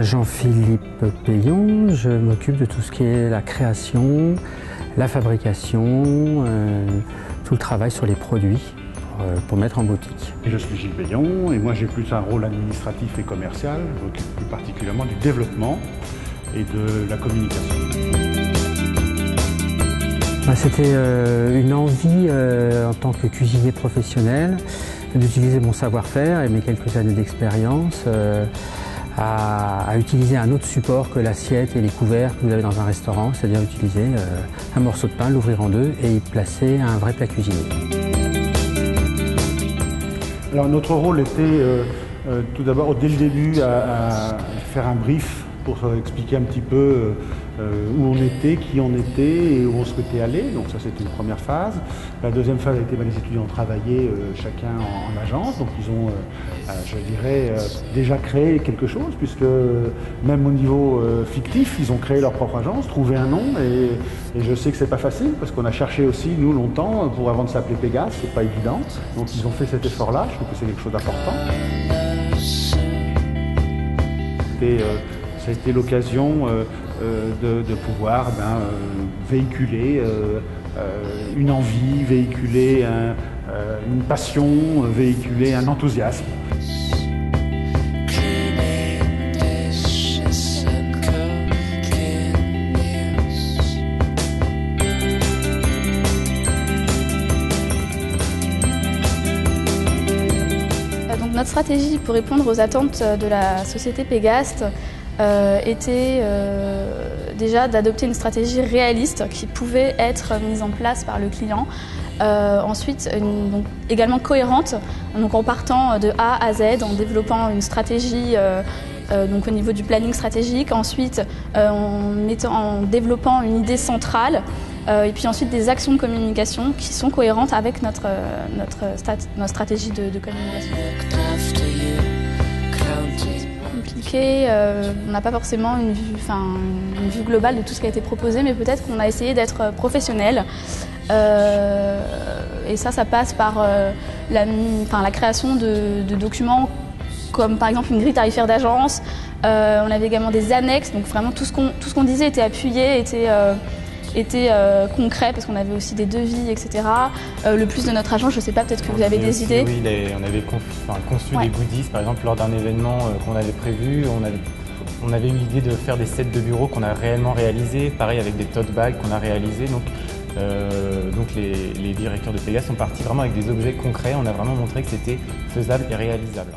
Jean-Philippe Payon, je m'occupe de tout ce qui est la création, la fabrication, tout le travail sur les produits pour mettre en boutique. Je suis Gilles Payon et moi j'ai plus un rôle administratif et commercial, je m'occupe plus particulièrement du développement et de la communication. C'était une envie en tant que cuisinier professionnel d'utiliser mon savoir-faire et mes quelques années d'expérience à utiliser un autre support que l'assiette et les couverts que vous avez dans un restaurant, c'est-à-dire utiliser un morceau de pain, l'ouvrir en deux et y placer un vrai plat cuisiné. Alors notre rôle était tout d'abord dès le début à faire un brief pour expliquer un petit peu où on était, qui on était et où on souhaitait aller. Donc ça c'était une première phase. La deuxième phase a été les étudiants travaillaient chacun en agence. Donc ils ont, je dirais, déjà créé quelque chose puisque même au niveau fictif, ils ont créé leur propre agence, trouvé un nom et je sais que c'est pas facile parce qu'on a cherché aussi nous longtemps pour avant de s'appeler Pégase, c'est pas évident. Donc ils ont fait cet effort-là, je trouve que c'est quelque chose d'important. Ça a été l'occasion de pouvoir véhiculer une envie, véhiculer une passion, véhiculer un enthousiasme. Donc notre stratégie pour répondre aux attentes de la société Pégase était déjà d'adopter une stratégie réaliste qui pouvait être mise en place par le client. Ensuite, donc, également cohérente, donc en partant de A à Z, en développant une stratégie donc au niveau du planning stratégique, ensuite en développant une idée centrale, et puis ensuite des actions de communication qui sont cohérentes avec notre stratégie de communication. On n'a pas forcément une vue globale de tout ce qui a été proposé, mais peut-être qu'on a essayé d'être professionnel. Et ça passe par la création de documents comme par exemple une grille tarifaire d'agence. On avait également des annexes, donc vraiment tout ce qu'on disait était appuyé, était concret parce qu'on avait aussi des devis, etc. Le plus de notre agence, je ne sais pas, peut-être que vous avez des idées. Oui, on avait conçu des goodies, par exemple, lors d'un événement qu'on avait prévu. On avait eu l'idée de faire des sets de bureaux qu'on a réellement réalisés, pareil avec des tote bags qu'on a réalisés. Donc les directeurs de Pégase sont partis vraiment avec des objets concrets. On a vraiment montré que c'était faisable et réalisable.